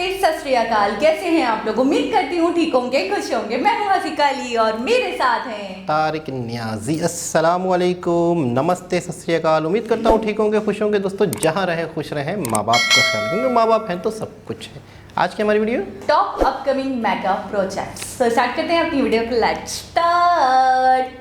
सत श्री अकाल। कैसे हैं आप लोग? उम्मीद करती हूँ ठीक होंगे, खुश होंगे। मैं हूँ हसीका अली और मेरे साथ हैं तारिक नियाजी। अस्सलाम वालेकुम, नमस्ते, सत श्री अकाल। उम्मीद करता हूँ ठीक होंगे, खुश होंगे। दोस्तों, जहाँ रहे खुश रहें, माँ बाप का ख्याल, क्योंकि माँ बाप हैं तो सब कुछ है। आज की हमारी video top upcoming mega projects. तो स्टार्ट करते हैं अपनी वीडियो को। Let's start.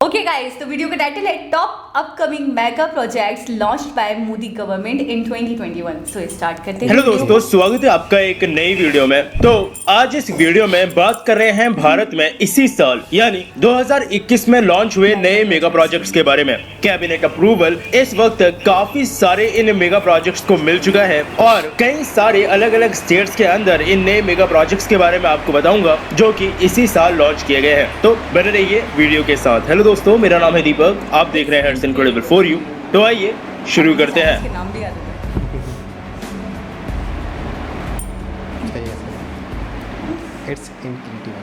ओके गाइस, तो वीडियो का टाइटल है top upcoming mega projects launched by Modi government in 2021। तो स्टार्ट करते हैं। हेलो दोस्तों, स्वागत है आपका एक नई वीडियो में। तो आज इस वीडियो में बात कर रहे हैं भारत में इसी साल यानी 2021 में लॉन्च हुए नए मेगा प्रोजेक्ट्स के बारे में। कैबिनेट अप्रूवल इस वक्त काफी सारे इन मेगा प्रोजेक्ट्स को मिल चुका है और कई सारे अलग अलग स्टेट्स के अंदर इन नए मेगा प्रोजेक्ट्स के बारे में आपको बताऊंगा जो कि इसी साल लॉन्च किए गए हैं। तो बने रहिए वीडियो के साथ। हेलो दोस्तों, मेरा नाम है दीपक, आप देख रहे हैं इट्स इनक्रेडिबल फॉर यू। तो आइए शुरू करते हैं। इसके नाम भी याद है।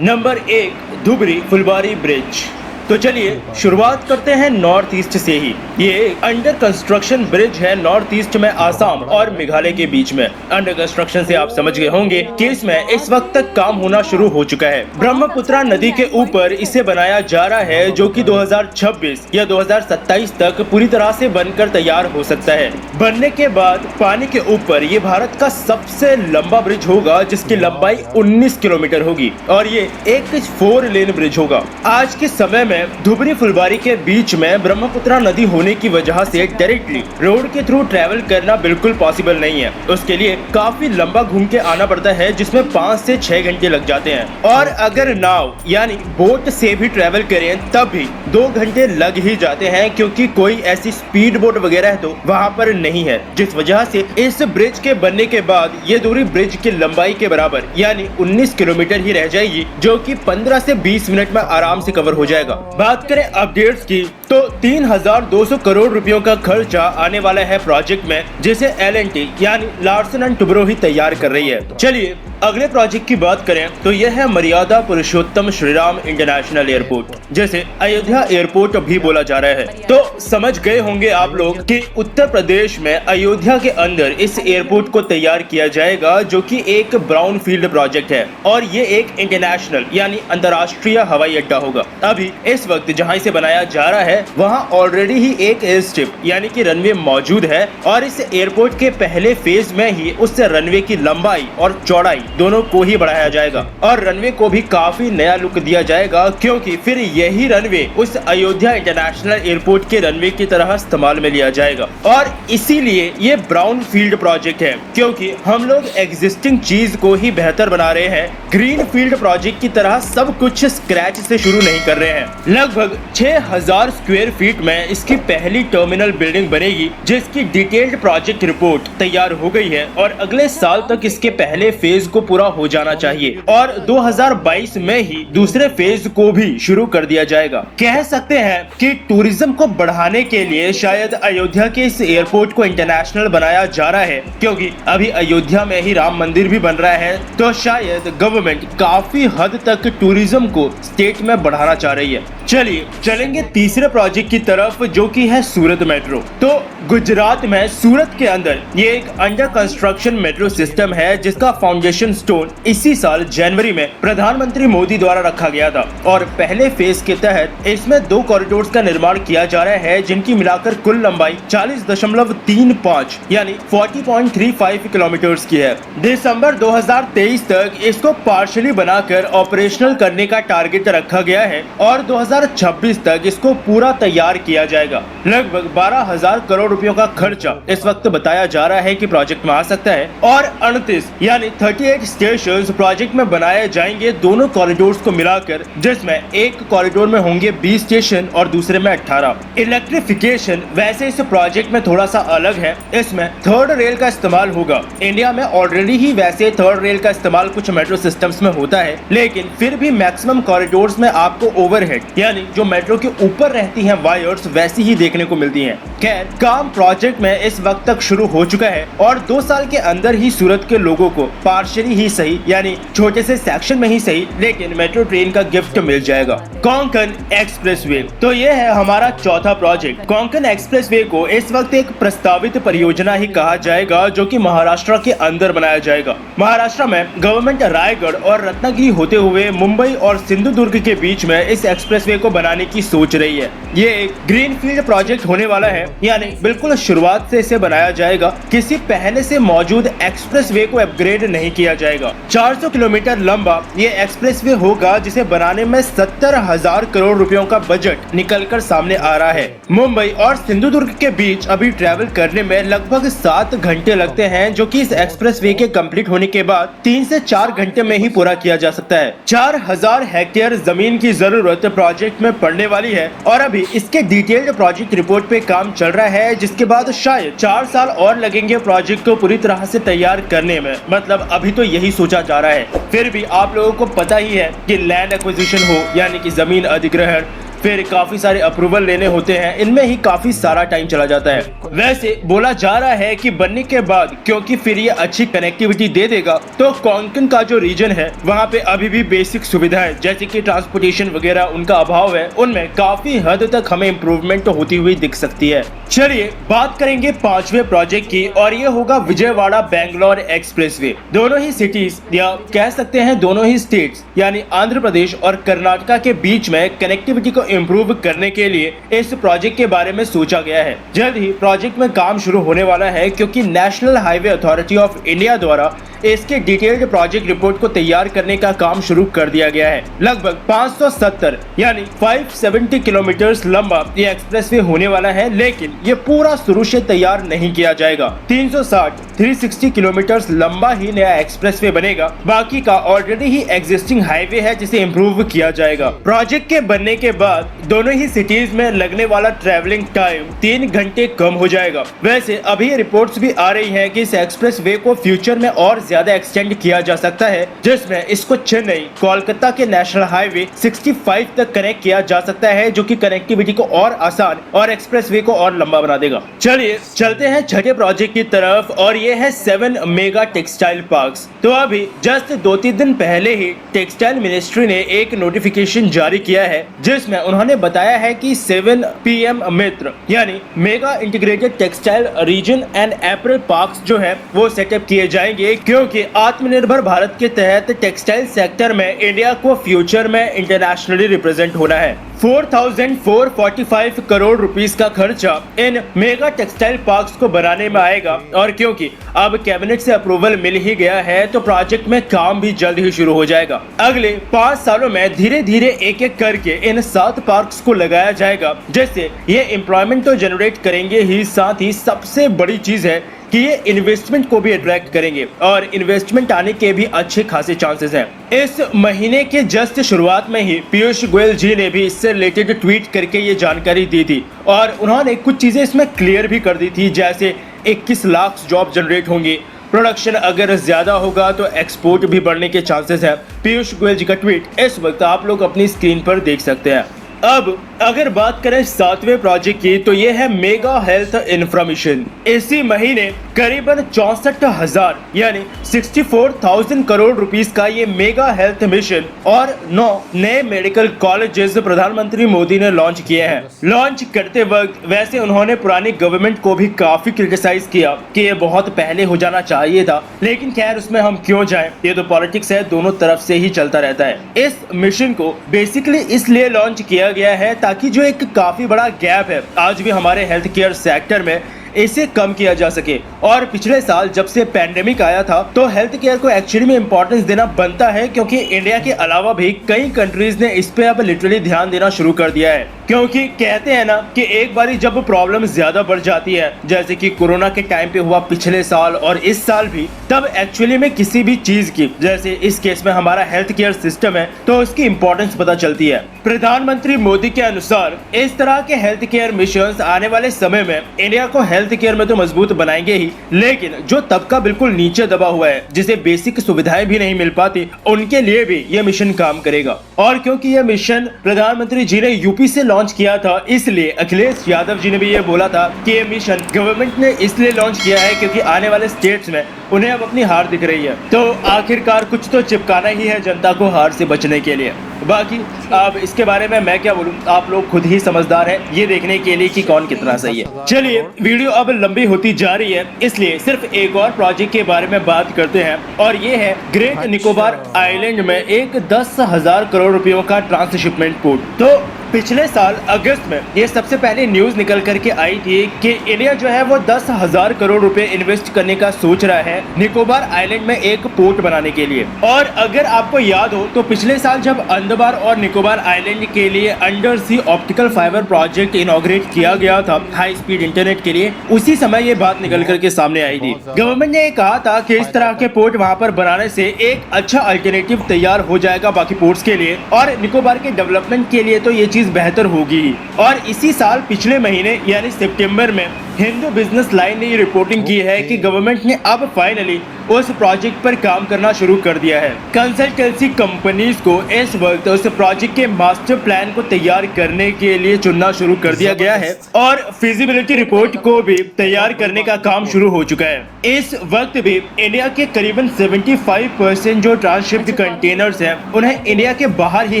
नंबर 1, धुबरी फुलबारी ब्रिज। तो चलिए शुरुआत करते हैं नॉर्थ ईस्ट से ही। ये एक अंडर कंस्ट्रक्शन ब्रिज है नॉर्थ ईस्ट में आसाम और मेघालय के बीच में। अंडर कंस्ट्रक्शन से आप समझ गए होंगे कि इसमें इस वक्त तक काम होना शुरू हो चुका है। ब्रह्मपुत्रा नदी के ऊपर इसे बनाया जा रहा है जो कि 2026 या 2027 तक पूरी तरह से बनकर तैयार हो सकता है। बनने के बाद पानी के ऊपर ये भारत का सबसे लंबा ब्रिज होगा जिसकी लंबाई 19 किलोमीटर होगी और ये एक 4 लेन ब्रिज होगा। आज के समय में धुबरी फुलबारी के बीच में ब्रह्मपुत्रा नदी होने की वजह से डायरेक्टली रोड के थ्रू ट्रैवल करना बिल्कुल पॉसिबल नहीं है। उसके लिए काफी लंबा घूम के आना पड़ता है जिसमें 5 से 6 घंटे लग जाते हैं और अगर नाव यानी बोट से भी ट्रैवल करें तब भी 2 घंटे लग ही जाते हैं क्योंकि कोई ऐसी स्पीड बोट वगैरह तो वहाँ पर नहीं है। जिस वजह से इस ब्रिज के बनने के बाद ये दूरी ब्रिज की लंबाई के बराबर यानी 19 किलोमीटर ही रह जाएगी जो कि 15 से 20 मिनट में आराम से कवर हो जाएगा। बात करें अपडेट्स की तो 3200 करोड़ रुपयों का खर्चा आने वाला है प्रोजेक्ट में जिसे L&T यानी लार्सन एंड टुब्रो ही तैयार कर रही है। चलिए अगले प्रोजेक्ट की बात करें तो यह है मर्यादा पुरुषोत्तम श्रीराम इंटरनेशनल एयरपोर्ट, जैसे अयोध्या एयरपोर्ट भी बोला जा रहा है। तो समझ गए होंगे आप लोग कि उत्तर प्रदेश में अयोध्या के अंदर इस एयरपोर्ट को तैयार किया जाएगा जो कि एक ब्राउन फील्ड प्रोजेक्ट है और ये एक इंटरनेशनल यानी अंतर्राष्ट्रीय हवाई अड्डा होगा। अभी इस वक्त जहां इसे बनाया जा रहा है वहां ऑलरेडी ही एक एयर स्ट्रिप यानी कि रनवे मौजूद है और इस एयरपोर्ट के पहले फेज में ही उस रनवे की लंबाई और चौड़ाई दोनों को ही बढ़ाया जाएगा और रनवे को भी काफी नया लुक दिया जाएगा क्योंकि फिर यही रनवे उस अयोध्या इंटरनेशनल एयरपोर्ट के रनवे की तरह इस्तेमाल में लिया जाएगा। और इसीलिए ये ब्राउन फील्ड प्रोजेक्ट है क्योंकि हम लोग एग्जिस्टिंग चीज को ही बेहतर बना रहे हैं। ग्रीन फील्ड प्रोजेक्ट की तरह सब कुछ स्क्रैच से शुरू नहीं कर रहे हैं। लगभग 6000 स्क्वायर फीट में इसकी पहली टर्मिनल बिल्डिंग बनेगी जिसकी डिटेल्ड प्रोजेक्ट रिपोर्ट तैयार हो गई है और अगले साल तक इसके पहले फेज को पूरा हो जाना चाहिए और 2022 में ही दूसरे फेज को भी शुरू कर दिया जाएगा। कह सकते हैं कि टूरिज्म को बढ़ाने के लिए शायद अयोध्या के इस एयरपोर्ट को इंटरनेशनल बनाया जा रहा है क्योंकि अभी अयोध्या में ही राम मंदिर भी बन रहा है तो शायद गवर्नमेंट काफी हद तक टूरिज्म को स्टेट में बढ़ाना चाह रही है। चलिए चलेंगे तीसरे प्रोजेक्ट की तरफ जो कि है सूरत मेट्रो। तो गुजरात में सूरत के अंदर ये एक अंडर कंस्ट्रक्शन मेट्रो सिस्टम है जिसका फाउंडेशन स्टोन इसी साल जनवरी में प्रधानमंत्री मोदी द्वारा रखा गया था और पहले फेज के तहत इसमें 2 कॉरिडोर्स का निर्माण किया जा रहा है जिनकी मिलाकर कुल लंबाई 40.35 यानी 40.35 किलोमीटर की है। दिसंबर 2023 तक इसको पार्शियली बनाकर ऑपरेशनल करने का टारगेट रखा गया है और 2026 तक इसको पूरा तैयार किया जाएगा। लगभग 12,000 करोड़ रुपयों का खर्चा इस वक्त बताया जा रहा है कि प्रोजेक्ट में आ सकता है और 38 यानी 38 स्टेशंस प्रोजेक्ट में बनाए जाएंगे दोनों कॉरिडोर्स को मिलाकर, जिसमें एक कॉरिडोर में होंगे 20 स्टेशन और दूसरे में 18। इलेक्ट्रिफिकेशन वैसे इस प्रोजेक्ट में थोड़ा सा अलग है, इसमें थर्ड रेल का इस्तेमाल होगा। इंडिया में ऑलरेडी ही वैसे थर्ड रेल का इस्तेमाल कुछ मेट्रो सिस्टम्स में होता है लेकिन फिर भी मैक्सिमम कॉरिडोर्स में आपको ओवरहेड यानी जो मेट्रो के ऊपर रहती हैं वायर्स वैसी ही देखने को मिलती हैं। खैर, काम प्रोजेक्ट में इस वक्त तक शुरू हो चुका है और 2 साल के अंदर ही सूरत के लोगों को पार्शियली ही सही, यानी छोटे से सेक्शन में ही सही, लेकिन मेट्रो ट्रेन का गिफ्ट मिल जाएगा। कोंकण एक्सप्रेसवे, तो ये है हमारा चौथा प्रोजेक्ट। कोंकण एक्सप्रेसवे को इस वक्त एक प्रस्तावित परियोजना ही कहा जाएगा, जो कि महाराष्ट्र के अंदर बनाया जाएगा। महाराष्ट्र में गवर्नमेंट रायगढ़ और रत्नागिरी होते हुए मुंबई और सिंधुदुर्ग के बीच में इस एक्सप्रेसवे को बनाने की सोच रही है। ये एक ग्रीनफील्ड प्रोजेक्ट होने वाला है, यानी बिल्कुल शुरुआत से इसे बनाया जाएगा। किसी पहले से मौजूद एक्सप्रेसवे को अपग्रेड नहीं किया जाएगा। 400 किलोमीटर लंबा ये एक्सप्रेसवे होगा, जिसे बनाने में 70,000 करोड़ रुपयों का बजट निकलकर सामने आ रहा है। मुंबई और सिंधुदुर्ग के बीच अभी ट्रैवल करने में लगभग 7 घंटे लगते हैं, जो कि इस एक्सप्रेसवे के कंप्लीट होने के बाद 3 से 4 घंटे में ही पूरा किया जा सकता है। 4000 हेक्टेयर जमीन की जरूरत प्रोजेक्ट में पड़ने वाली है और अभी इसके डिटेल्ड प्रोजेक्ट रिपोर्ट पे काम चल रहा है, जिसके बाद शायद 4 साल और लगेंगे प्रोजेक्ट को पूरी तरह से तैयार करने में। मतलब अभी तो यही सोचा जा रहा है। फिर भी आप लोगों को पता ही है कि लैंड एक्विजिशन हो, यानी कि जमीन अधिग्रहण, फिर काफी सारे अप्रूवल लेने होते हैं, इनमें ही काफी सारा टाइम चला जाता है। वैसे बोला जा रहा है कि बनने के बाद, क्योंकि फिर ये अच्छी कनेक्टिविटी दे देगा, तो कोंकण का जो रीजन है वहाँ पे अभी भी बेसिक सुविधाएं जैसे कि ट्रांसपोर्टेशन वगैरह उनका अभाव है, उनमें काफी हद तक हमें इम्प्रूवमेंट होती हुई दिख सकती है। चलिए बात करेंगे 5वें प्रोजेक्ट की, और ये होगा विजयवाड़ा बेंगलोर एक्सप्रेसवे। दोनों ही सिटीज, या कह सकते हैं दोनों ही स्टेट्स, यानी आंध्र प्रदेश और कर्नाटका के बीच में कनेक्टिविटी को इम्प्रूव करने के लिए इस प्रोजेक्ट के बारे में सोचा गया है। जल्द ही प्रोजेक्ट में काम शुरू होने वाला है, क्योंकि national highway authority of India द्वारा इसके डिटेल्ड प्रोजेक्ट रिपोर्ट को तैयार करने का काम शुरू कर दिया गया है। लगभग 570 यानी 570 किलोमीटर लंबा ये एक्सप्रेसवे होने वाला है, लेकिन ये पूरा शुरू से तैयार नहीं किया जाएगा। 360 किलोमीटर लंबा ही नया एक्सप्रेसवे बनेगा। बाकी का ऑलरेडी ही एग्जिस्टिंग हाईवे है, जिसे इम्प्रूव किया जाएगा। प्रोजेक्ट के बनने के बाद दोनों ही सिटीज में लगने वाला ट्रैवलिंग टाइम 3 घंटे कम हो जाएगा। वैसे अभी रिपोर्ट्स भी आ रही हैं कि इस एक्सप्रेसवे को फ्यूचर में और ज्यादा एक्सटेंड किया जा सकता है, जिसमें इसको चेन्नई कोलकाता के नेशनल हाईवे 65 तक कनेक्ट किया जा सकता है, जो कि कनेक्टिविटी को और आसान और एक्सप्रेसवे को और लंबा बना देगा। चलिए चलते हैं छठे प्रोजेक्ट की तरफ, और ये है 7 मेगा टेक्सटाइल पार्क्स। तो अभी जस्ट 2-3 दिन पहले ही टेक्सटाइल मिनिस्ट्री ने एक नोटिफिकेशन जारी किया है, जिसमें उन्होंने बताया है कि 7 PM मित्र यानी mega integrated textile reason and apparel parks जो है वो सेटअप किए जाएंगे, क्योंकि आत्मनिर्भर भारत के तहत टेक्सटाइल सेक्टर में इंडिया को फ्यूचर में इंटरनेशनली रिप्रेजेंट होना है। 4,445 करोड़ रुपीस का खर्चा इन मेगा टेक्सटाइल पार्क्स को बनाने में आएगा, और क्योंकि अब कैबिनेट से अप्रूवल मिल ही गया है, तो प्रोजेक्ट में काम भी जल्द ही शुरू हो जाएगा। अगले 5 सालों में धीरे धीरे एक करके इन 7 पार्क्स को लगाया जाएगा, जिससे ये एम्प्लॉयमेंट तो जनरेट करेंगे ही, साथ ही सबसे बड़ी चीज है कि ये इन्वेस्टमेंट को भी अट्रैक्ट करेंगे, और इन्वेस्टमेंट आने के भी अच्छे खासे चांसेस हैं। इस महीने के जस्ट शुरुआत में ही पीयूष गोयल जी ने भी इससे रिलेटेड ट्वीट करके ये जानकारी दी थी, और उन्होंने कुछ चीजें इसमें क्लियर भी कर दी थी, जैसे 21 लाख जॉब जनरेट होंगे, प्रोडक्शन अगर ज्यादा होगा तो एक्सपोर्ट भी बढ़ने के चांसेस हैं। पीयूष गोयल जी का ट्वीट इस वक्त आप लोग अपनी स्क्रीन पर देख सकते हैं। अब अगर बात करें 7वें प्रोजेक्ट की, तो ये है मेगा हेल्थ इंफ्रामिशन। इसी महीने करीबन 64,000 यानी 64,000 करोड़ रुपीस का ये मेगा हेल्थ मिशन और 9 नए मेडिकल कॉलेजेस प्रधानमंत्री मोदी ने लॉन्च किए हैं। लॉन्च करते वक्त वैसे उन्होंने पुरानी गवर्नमेंट को भी काफी क्रिटिसाइज किया कि ये बहुत पहले हो जाना चाहिए था, लेकिन खैर उसमें हम क्यों जाएं, ये तो पॉलिटिक्स है, दोनों तरफ से ही चलता रहता है। इस मिशन को बेसिकली इसलिए लॉन्च किया गया है ताकि जो एक काफी बड़ा गैप है आज भी हमारे हेल्थ केयर सेक्टर में, इसे कम किया जा सके। और पिछले साल जब से पैंडेमिक आया था, तो हेल्थ केयर को एक्चुअली में इंपॉर्टेंस देना बनता है, क्योंकि इंडिया के अलावा भी कई कंट्रीज ने इस पे अब लिटरली ध्यान देना शुरू कर दिया है। क्योंकि कहते हैं ना कि एक बारी जब प्रॉब्लम ज्यादा बढ़ जाती है, जैसे कि कोरोना के टाइम पे हुआ पिछले साल और इस साल भी, तब एक्चुअली में किसी भी चीज की, जैसे इस केस में हमारा हेल्थ केयर सिस्टम है, तो उसकी इंपॉर्टेंस पता चलती है। प्रधानमंत्री मोदी के अनुसार इस तरह के हेल्थ केयर मिशन आने वाले समय में इंडिया को हेल्थ केयर में तो मजबूत बनाएंगे ही, लेकिन जो तबका बिल्कुल नीचे दबा हुआ है, जिसे बेसिक सुविधाएं भी नहीं मिल पाती, उनके लिए भी यह मिशन काम करेगा। और क्योंकि यह मिशन प्रधानमंत्री जी ने यूपी से लॉन्च किया था, इसलिए अखिलेश यादव जी ने भी ये बोला था कि ये मिशन गवर्नमेंट ने इसलिए लॉन्च किया है क्योंकि आने वाले स्टेट्स में उन्हें अब अपनी हार दिख रही है, तो आखिरकार कुछ तो चिपकाना ही है जनता को हार से बचने के लिए। बाकी अब इसके बारे में मैं क्या बोलूं, आप लोग खुद ही समझदार हैं ये देखने के लिए कि कौन कितना सही है। चलिए, वीडियो अब लंबी होती जा रही है, इसलिए सिर्फ एक और प्रोजेक्ट के बारे में बात करते हैं, और ये है ग्रेट निकोबार आइलैंड में एक 10,000 करोड़ रुपयों का ट्रांसशिपमेंट पोर्ट। तो पिछले साल अगस्त में ये सबसे पहले न्यूज निकल करके आई थी कि इंडिया जो है वो 10,000 करोड़ रुपए इन्वेस्ट करने का सोच रहा है निकोबार आइलैंड में एक पोर्ट बनाने के लिए। और अगर आपको याद हो तो पिछले साल जब अंडमान और निकोबार आइलैंड के लिए अंडर सी ऑप्टिकल फाइबर प्रोजेक्ट इनॉग्रेट किया गया था हाई स्पीड इंटरनेट के लिए, उसी समय ये बात निकल करके सामने आई थी। गवर्नमेंट ने कहा था कि इस तरह के पोर्ट वहाँ पर बनाने से एक अच्छा अल्टरनेटिव तैयार हो जाएगा बाकी पोर्ट्स के लिए, और निकोबार के डेवलपमेंट के लिए तो ये बेहतर होगी। और इसी साल पिछले महीने यानी सितंबर में हिंदू बिजनेस लाइन ने ये रिपोर्टिंग की है कि गवर्नमेंट ने अब फाइनली उस प्रोजेक्ट पर काम करना शुरू कर दिया है। कंसल्टेंसी कंपनीज को इस वक्त उस प्रोजेक्ट के मास्टर प्लान को तैयार करने के लिए चुनना शुरू कर दिया गया है, और फिजिबिलिटी रिपोर्ट को भी तैयार करने का काम शुरू हो चुका है। इस वक्त भी इंडिया के करीबन 75% जो ट्रांसशिप्ड कंटेनर्स हैं उन्हें इंडिया के बाहर ही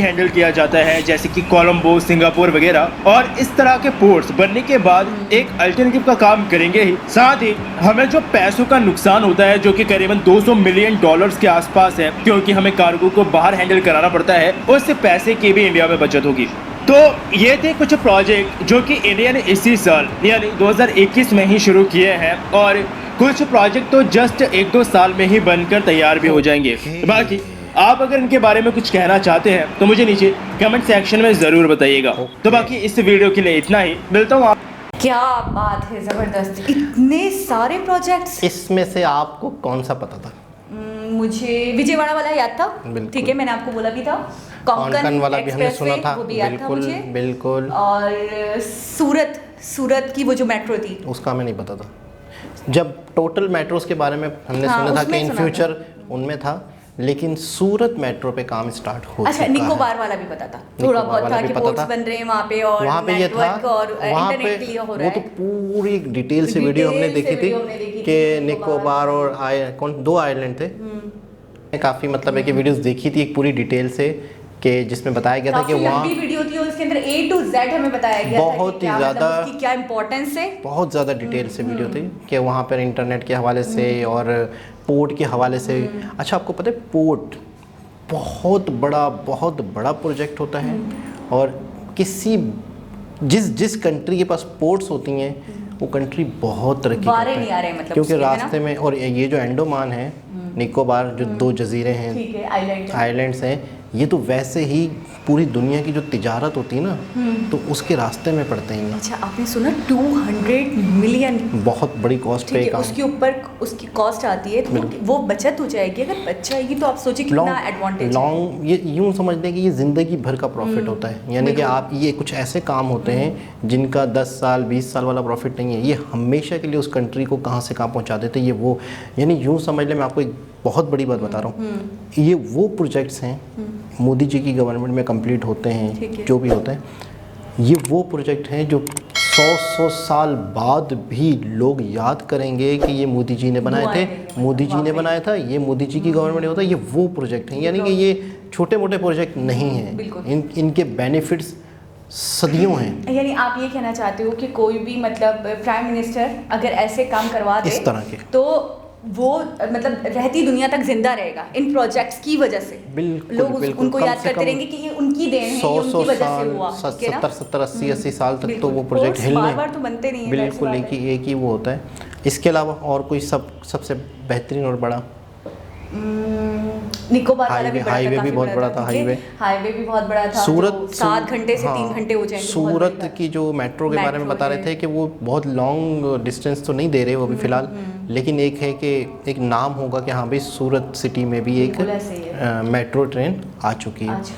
हैंडल किया जाता है, जैसे कि कोलंबो, सिंगापुर वगैरह। और इस तरह के पोर्ट्स बनने के बाद एक अल्टरनेटिव का काम करेंगे ही, साथ ही हमें जो पैसों का नुकसान होता है जो कि करीबन $200 मिलियन के आसपास है, क्योंकि हमें कार्गो को बाहर हैंडल कराना पड़ता है, उस पैसे की भी इंडिया में बचत होगी। तो ये थे कुछ प्रोजेक्ट जो कि इंडिया ने इसी साल यानी 2021 में ही शुरू किए हैं, और कुछ प्रोजेक्ट तो जस्ट 1-2 साल में ही बनकर तैयार भी हो जाएंगे। बाकी आप अगर इनके बारे में कुछ कहना चाहते हैं तो मुझे नीचे कमेंट सेक्शन में जरूर बताइएगा। तो बाकी इस वीडियो के लिए इतना ही, मिलता हूँ। क्या बात है, जबरदस्त, इतने सारे प्रोजेक्ट्स। इसमें से आपको कौन सा पता था? मुझे विजयवाड़ा वाला याद था, ठीक है, मैंने आपको बोला भी था। कोंकण वाला भी हमने सुना था, वो भी याद था मुझे, बिल्कुल। और सूरत की वो जो मेट्रो थी उसका हमें नहीं पता था। जब टोटल मेट्रोस के बारे में हमने सुना था कि इन फ्यूचर उनमें था, लेकिन सूरत मेट्रो पे काम स्टार्ट हो चुका है। अच्छा, निकोबार वाला भी पता था, थोड़ा बहुत था कि पोर्ट्स बन रहे हैं वहाँ पे, और वहाँ पे ये था, और वहाँ इंटरनेट के लिए हो रहा वो तो है। पूरी डिटेल से वीडियो हमने देखी थी कि निकोबार और दो आइलैंड थे। काफ़ी मतलब है कि वीडियोस देखी थी एक पूरी डिटेल से, कि जिसमें बताया गया था कि वहाँ वीडियो थी और उसके अंदर A to Z हमें बताया गया बहुत ही ज़्यादा, उसकी क्या इंपॉर्टेंस है, बहुत ज़्यादा डिटेल से वीडियो थी कि वहाँ पर इंटरनेट के हवाले से और पोर्ट के हवाले से। अच्छा, आपको पता है पोर्ट बहुत बड़ा प्रोजेक्ट होता है, और किसी जिस कंट्री के पास पोर्ट्स होती हैं वो कंट्री बहुत तरक्की करती है, नहीं आ रहे मतलब, क्योंकि रास्ते में। और ये जो अंडमान है, निकोबार जो 2 जजीरे हैं, ठीक है, आइलैंड्स हैं, ये तो वैसे ही पूरी दुनिया की जो तिजारत होती है ना, तो उसके रास्ते में पड़ते हैं। अच्छा, आपने सुना 200 मिलियन, बहुत बड़ी कॉस्ट पे काम, उसके ऊपर उसकी कॉस्ट आती है, तो वो बचत हो जाएगी। अगर बच जाएगी तो आप सोचिए कितना एडवांटेज लॉन्ग, ये यूँ समझ लें कि ये ज़िंदगी भर का प्रॉफिट होता है। यानी कि आप, ये कुछ ऐसे काम होते हैं जिनका 10 साल 20 साल वाला प्रॉफिट नहीं है, ये हमेशा के लिए उस कंट्री को कहाँ से कहाँ पहुँचा देते हैं। ये वो, यानी यूँ समझ लें, मैं आपको एक बहुत बड़ी बात बता रहा हूँ, ये वो प्रोजेक्ट्स हैं मोदी जी की गवर्नमेंट में कंप्लीट होते हैं, जो भी होते हैं, ये वो प्रोजेक्ट हैं जो 100 साल बाद भी लोग याद करेंगे कि ये मोदी जी ने बनाए थे, मोदी जी ने बनाया था, ये मोदी जी की गवर्नमेंट में होता है। ये वो प्रोजेक्ट हैं, यानी कि ये छोटे मोटे प्रोजेक्ट नहीं हैं, इनके बेनिफिट्स सदियों हैं। यानी आप ये कहना चाहते हो कि कोई भी मतलब प्राइम मिनिस्टर अगर ऐसे काम करवा दे इस तरह के, तो वो मतलब रहती दुनिया तक जिंदा रहेगा इन प्रोजेक्ट्स की वजह से। बिल्कुल, लोग उनको याद करते रहेंगे कि ये उनकी देन है, ये उनकी वजह से हुआ। 70-80 साल तक तो वो प्रोजेक्ट हिलने बार-बार तो बनते नहीं है, बिल्कुल एक ही वो होता है। इसके अलावा और कोई सबसे बेहतरीन और बड़ा निकोबार वाला भी हाईवे भी बहुत बड़ा था, हाईवे भी बहुत बड़ा था। सूरत 7 घंटे से 3 घंटे हो जाएंगे। सूरत की जो मेट्रो के बारे में बता रहे थे कि वो बहुत लॉन्ग डिस्टेंस तो नहीं दे रहे वो भी फिलहाल, लेकिन एक है कि एक नाम होगा कि हाँ भाई सूरत सिटी में भी एक बिल्कुल ऐसे ही है। मेट्रो ट्रेन आ चुकी है। आज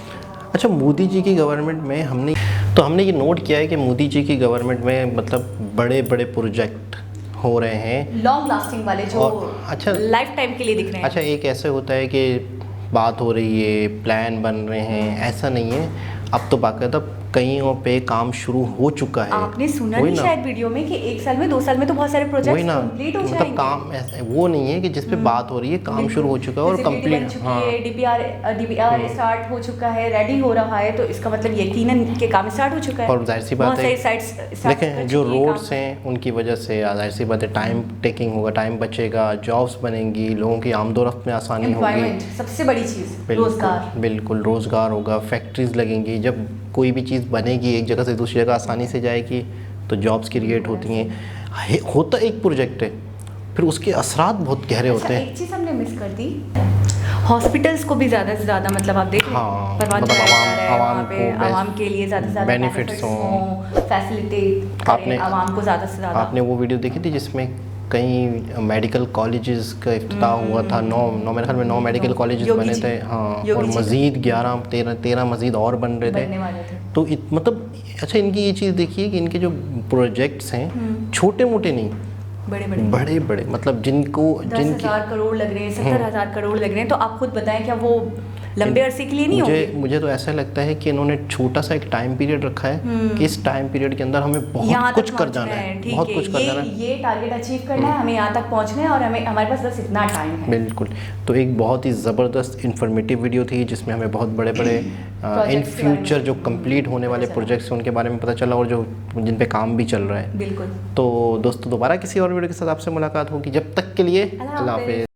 अच्छा, मोदी जी की गवर्नमेंट में हमने ये नोट किया है कि मोदी जी की गवर्नमेंट में मतलब बड़े बड़े प्रोजेक्ट हो रहे हैं लॉन्ग लास्टिंग वाले जो अच्छा लाइफ टाइम के लिए दिख रहे हैं। अच्छा, एक ऐसे होता है कि बात हो रही है, प्लान बन रहे हैं, ऐसा नहीं है। अब तो बाकायदा कईयों पे काम शुरू हो चुका है। आपने सुना वही नहीं ना। शायद वीडियो में कि 1 साल में 2 साल में तो बहुत सारे वही प्रोजेक्ट ना, कंप्लीट हो मतलब जाएंगे। काम वो नहीं है कि जिस पे बात हो रही है, काम शुरू हो चुका है और Facility बन कंप्लीट। चुकी हाँ, है, डीपीआर स्टार्ट हो चुका है, रेडी हो रहा है, तो इसका मतलब यकीनन के काम स्टार्ट हो चुका है। और जाहिर सी बात बहुत है, सारी साइट्स लेकिन जो रोड्स हैं उनकी वजह से जाहिर सी बात है टाइम टेकिंग होगा, टाइम बचेगा, जॉब्स बनेंगी, लोगों की आमदोरफ्त में आसानी होगी। एम्प्लॉयमेंट सबसे बड़ी चीज़, रोजगार। बिल्कुल रोज़गार होगा, फैक्ट्रीज लगेंगी। जब कोई भी चीज़ बनेगी एक जगह से दूसरी जगह आसानी से जाएगी तो जॉब्स क्रिएट होती हैं। होता एक प्रोजेक्ट है, फिर उसके असरात बहुत गहरे होते हैं। एक चीज़ हमने मिस कर दी, हॉस्पिटल्स को भी ज़्यादा से ज़्यादा मतलब आप देख रहे हैं, हाँ, परवान मतलब चढ़ाया जा रहा है, आवाम वहाँ पे को आवाम के लिए ज़्यादा से ज़्यादा बेनिफिट्स हों। फैसिलिटेट आपने- करें आवाम को ज़्यादा से ज़्यादा। आपने वो वीडियो देखी थी जिसमें कई मेडिकल कॉलेजेस का इफ्तिताह हुआ था। मेरे ख्याल में 9 मेडिकल कॉलेजेस योगी बने जी। थे। हाँ, योगी और जी। मज़ीद 13 मज़ीद और बन रहे बनने थे। वाले थे। तो मतलब अच्छा, इनकी ये चीज़ देखिए कि इनके जो प्रोजेक्ट्स हैं छोटे मोटे नहीं, बड़े बड़े बड़े बड़े, मतलब जिनको 10,000 करोड़ लग रहे हैं, 70,000 करोड़ लग रहे हैं, तो आप खुद बताएं क्या वो लंबे अरसे के लिए नहीं होंगे? मुझे तो ऐसा लगता है कि इन्होंने छोटा सा एक टाइम पीरियड रखा है कि इस टाइम पीरियड के अंदर हमें बहुत यहाँ कुछ तक कर पहुँचना जाना है, ठीक बहुत है, कुछ कर जाना है। ये टारगेट अचीव करना है, हमें यहाँ तक पहुँचना है और हमारे पास बस इतना टाइम है। बिल्कुल। तो एक बहुत ही ज़बरदस्त इन्फॉर्मेटिव वीडियो थी जिसमें हमें बहुत बड़े बड़े इन Projects के बारे में फ्यूचर जो कंप्लीट होने वाले पता चला। प्रोजेक्ट्स हैं उनके बारे में पता चला और जो जिन पे काम भी चल रहा है। बिल्कुल। तो दोस्तों, दोबारा किसी और वीडियो के साथ आपसे मुलाकात होगी। जब तक के लिए अल्लाह अल्लाह हाफ़िज़। हाफ़िज़।